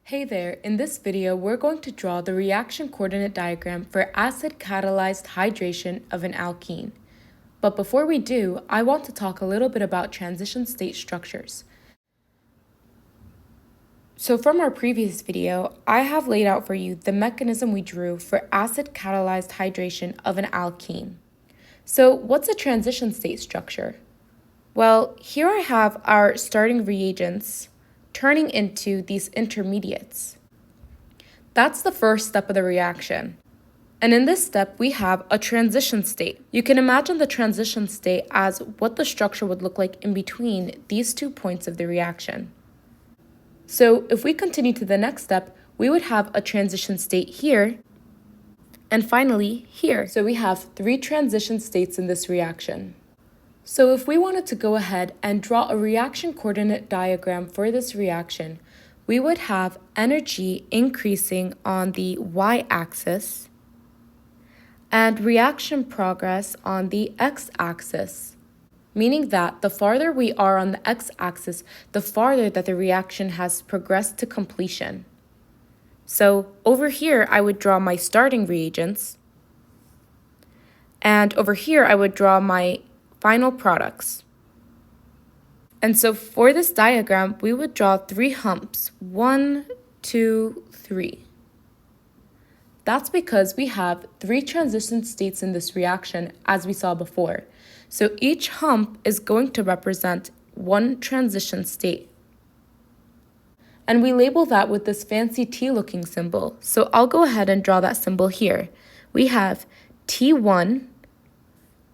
Hey there, in this video we're going to draw the reaction coordinate diagram for acid catalyzed hydration of an alkene. But before we do, I want to talk a little bit about transition state structures. So from our previous video, I have laid out for you the mechanism we drew for acid catalyzed hydration of an alkene. So what's a transition state structure? Well, here I have our starting reagents turning into these intermediates. That's the first step of the reaction. And in this step, we have a transition state. You can imagine the transition state as what the structure would look like in between these 2 points of the reaction. So if we continue to the next step, we would have a transition state here, and finally here. So we have 3 transition states in this reaction. So if we wanted to go ahead and draw a reaction coordinate diagram for this reaction, we would have energy increasing on the y-axis and reaction progress on the x-axis, meaning that the farther we are on the x-axis, the farther that the reaction has progressed to completion. So over here, I would draw my starting reagents, and over here, I would draw my final products. And so for this diagram, we would draw 3 humps, 1, 2, 3. That's because we have 3 transition states in this reaction, as we saw before. So each hump is going to represent 1 transition state. And we label that with this fancy T-looking symbol. So I'll go ahead and draw that symbol here. We have T1,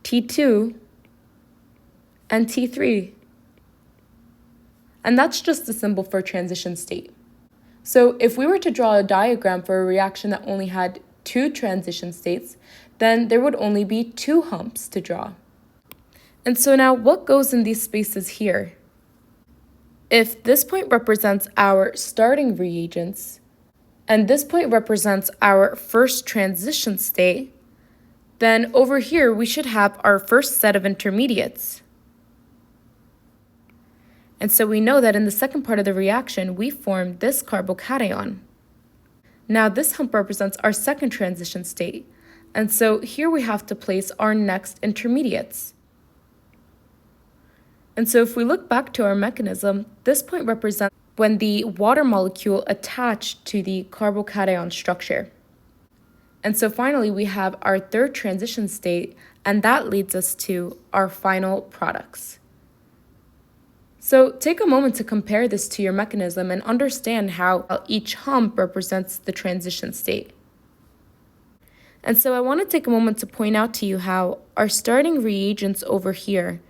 T2, and T3. And that's just the symbol for transition state. So if we were to draw a diagram for a reaction that only had 2 transition states, then there would only be 2 humps to draw. And so now what goes in these spaces here? If this point represents our starting reagents, and this point represents our first transition state, then over here we should have our first set of intermediates. And so we know that in the second part of the reaction, we form this carbocation. Now this hump represents our second transition state. And so here we have to place our next intermediates. And so if we look back to our mechanism, this point represents when the water molecule attached to the carbocation structure. And so finally, we have our third transition state, and that leads us to our final products. So take a moment to compare this to your mechanism and understand how each hump represents the transition state. And so I want to take a moment to point out to you how our starting reagents over here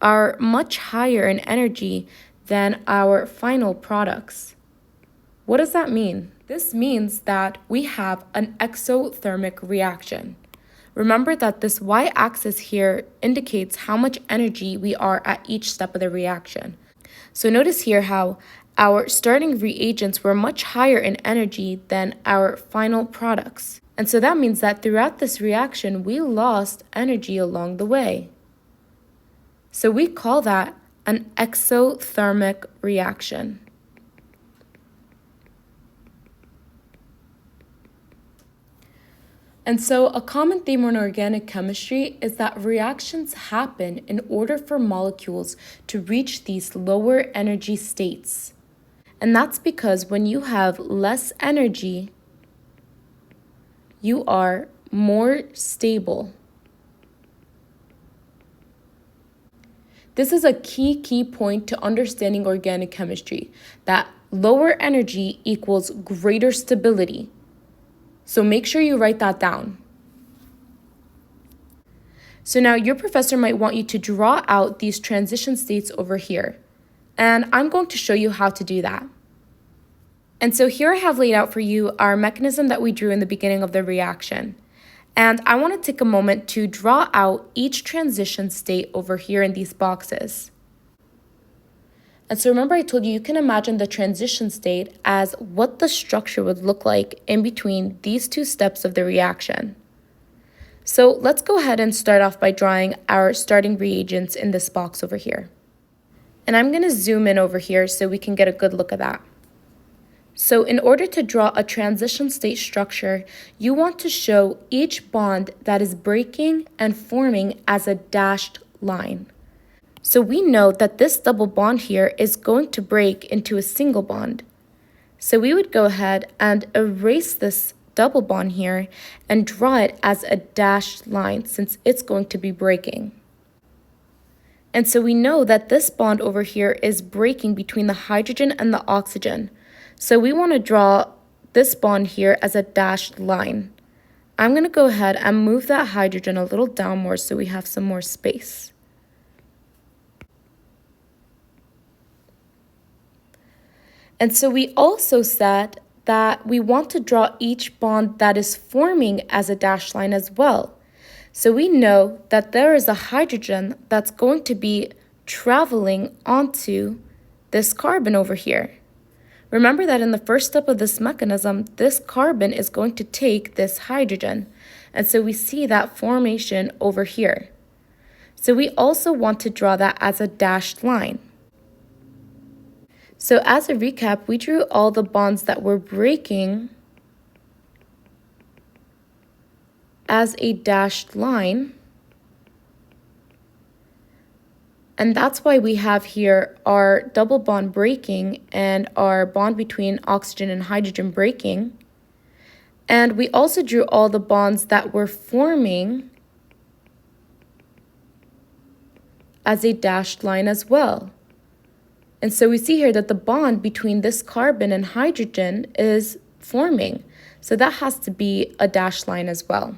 are much higher in energy than our final products. What does that mean? This means that we have an exothermic reaction. Remember that this y-axis here indicates how much energy we are at each step of the reaction. So notice here how our starting reagents were much higher in energy than our final products. And so that means that throughout this reaction, we lost energy along the way. So we call that an exothermic reaction. And so a common theme in organic chemistry is that reactions happen in order for molecules to reach these lower energy states. And that's because when you have less energy, you are more stable. This is a key point to understanding organic chemistry, that lower energy equals greater stability. So make sure you write that down. So now your professor might want you to draw out these transition states over here. And I'm going to show you how to do that. And so here I have laid out for you our mechanism that we drew in the beginning of the reaction. And I want to take a moment to draw out each transition state over here in these boxes. And so remember I told you can imagine the transition state as what the structure would look like in between these 2 steps of the reaction. So let's go ahead and start off by drawing our starting reagents in this box over here. And I'm going to zoom in over here so we can get a good look at that. So in order to draw a transition state structure, you want to show each bond that is breaking and forming as a dashed line. So we know that this double bond here is going to break into a single bond. So we would go ahead and erase this double bond here and draw it as a dashed line since it's going to be breaking. And so we know that this bond over here is breaking between the hydrogen and the oxygen. So we want to draw this bond here as a dashed line. I'm going to go ahead and move that hydrogen a little down more so we have some more space. And so we also said that we want to draw each bond that is forming as a dashed line as well. So we know that there is a hydrogen that's going to be traveling onto this carbon over here. Remember that in the first step of this mechanism, this carbon is going to take this hydrogen. And so we see that formation over here. So we also want to draw that as a dashed line. So as a recap, we drew all the bonds that were breaking as a dashed line. And that's why we have here our double bond breaking and our bond between oxygen and hydrogen breaking. And we also drew all the bonds that were forming as a dashed line as well. And so we see here that the bond between this carbon and hydrogen is forming. So that has to be a dashed line as well.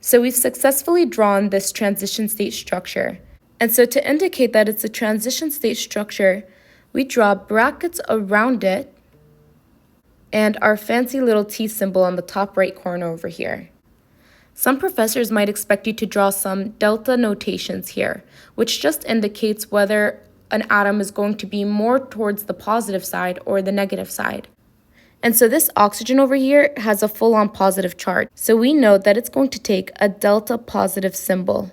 So we've successfully drawn this transition state structure. And so to indicate that it's a transition state structure, we draw brackets around it and our fancy little T symbol on the top right corner over here. Some professors might expect you to draw some delta notations here, which just indicates whether an atom is going to be more towards the positive side or the negative side. And so this oxygen over here has a full-on positive charge. So we know that it's going to take a delta positive symbol.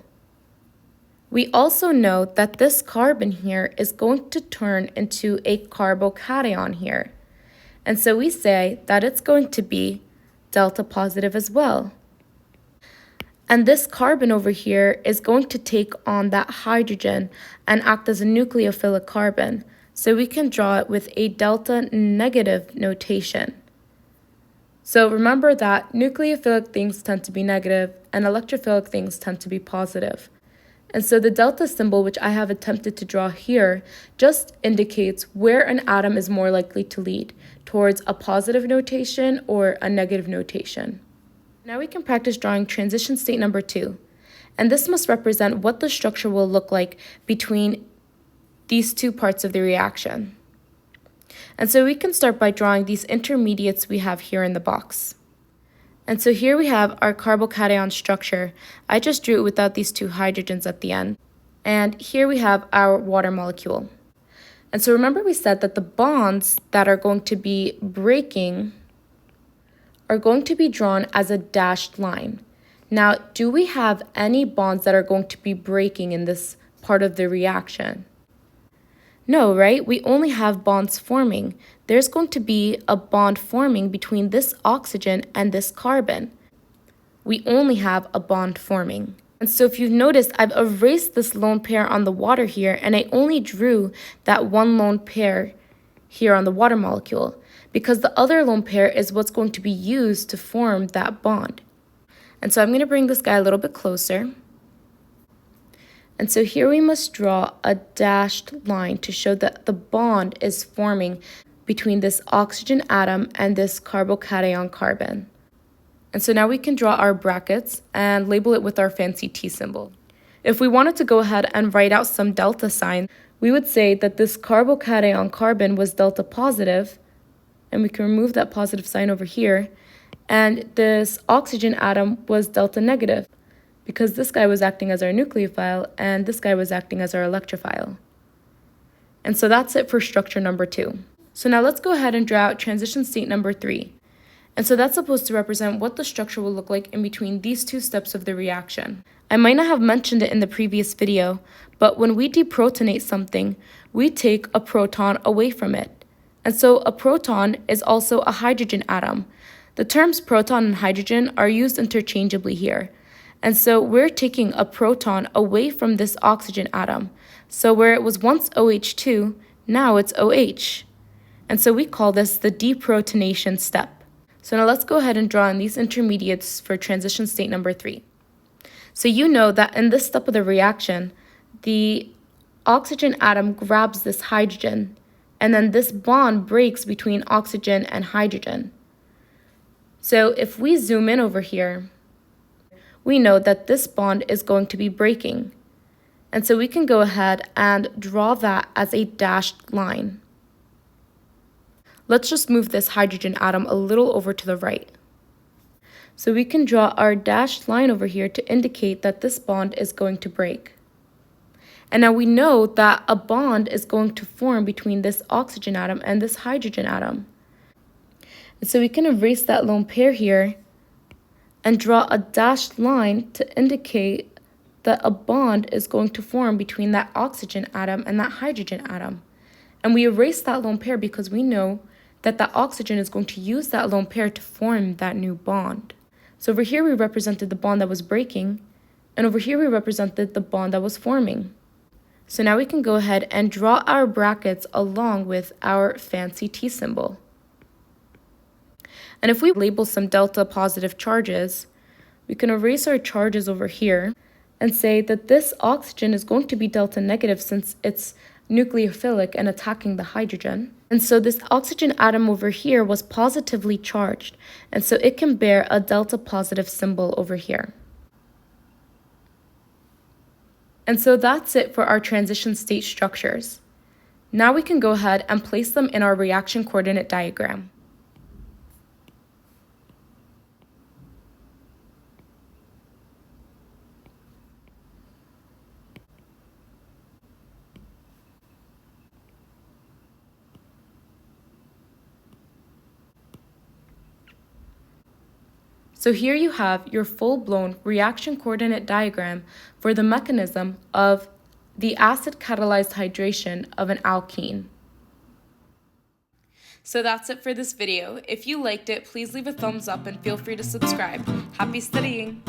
We also know that this carbon here is going to turn into a carbocation here. And so we say that it's going to be delta positive as well. And this carbon over here is going to take on that hydrogen and act as a nucleophilic carbon. So we can draw it with a delta negative notation. So remember that nucleophilic things tend to be negative and electrophilic things tend to be positive. And so the delta symbol, which I have attempted to draw here, just indicates where an atom is more likely to lead, towards a positive notation or a negative notation. Now we can practice drawing transition state number 2. And this must represent what the structure will look like between these two parts of the reaction. And so we can start by drawing these intermediates we have here in the box. And so here we have our carbocation structure. I just drew it without these two hydrogens at the end. And here we have our water molecule. And so remember we said that the bonds that are going to be breaking are going to be drawn as a dashed line. Now, do we have any bonds that are going to be breaking in this part of the reaction? No, right? We only have bonds forming. There's going to be a bond forming between this oxygen and this carbon. We only have a bond forming. And so if you've noticed, I've erased this lone pair on the water here, and I only drew that one lone pair here on the water molecule, because the other lone pair is what's going to be used to form that bond. And so I'm going to bring this guy a little bit closer. And so here we must draw a dashed line to show that the bond is forming between this oxygen atom and this carbocation carbon. And so now we can draw our brackets and label it with our fancy T symbol. If we wanted to go ahead and write out some delta sign, we would say that this carbocation carbon was delta positive, and we can remove that positive sign over here, and this oxygen atom was delta negative, because this guy was acting as our nucleophile and this guy was acting as our electrophile. And so that's it for structure number 2. So now let's go ahead and draw out transition state number 3. And so that's supposed to represent what the structure will look like in between these two steps of the reaction. I might not have mentioned it in the previous video, but when we deprotonate something, we take a proton away from it. And so a proton is also a hydrogen atom. The terms proton and hydrogen are used interchangeably here. And so we're taking a proton away from this oxygen atom. So where it was once OH2, now it's OH. And so we call this the deprotonation step. So now let's go ahead and draw in these intermediates for transition state number 3. So you know that in this step of the reaction, the oxygen atom grabs this hydrogen, and then this bond breaks between oxygen and hydrogen. So if we zoom in over here, we know that this bond is going to be breaking. And so we can go ahead and draw that as a dashed line. Let's just move this hydrogen atom a little over to the right. So we can draw our dashed line over here to indicate that this bond is going to break. And now we know that a bond is going to form between this oxygen atom and this hydrogen atom. And so we can erase that lone pair here and draw a dashed line to indicate that a bond is going to form between that oxygen atom and that hydrogen atom. And we erase that lone pair because we know that the oxygen is going to use that lone pair to form that new bond. So over here we represented the bond that was breaking, and over here we represented the bond that was forming. So now we can go ahead and draw our brackets along with our fancy T symbol. And if we label some delta positive charges, we can erase our charges over here and say that this oxygen is going to be delta negative since it's nucleophilic and attacking the hydrogen. And so this oxygen atom over here was positively charged, and so it can bear a delta positive symbol over here. And so that's it for our transition state structures. Now we can go ahead and place them in our reaction coordinate diagram. So here you have your full-blown reaction coordinate diagram for the mechanism of the acid catalyzed hydration of an alkene. So that's it for this video. If you liked it, please leave a thumbs up and feel free to subscribe. Happy studying!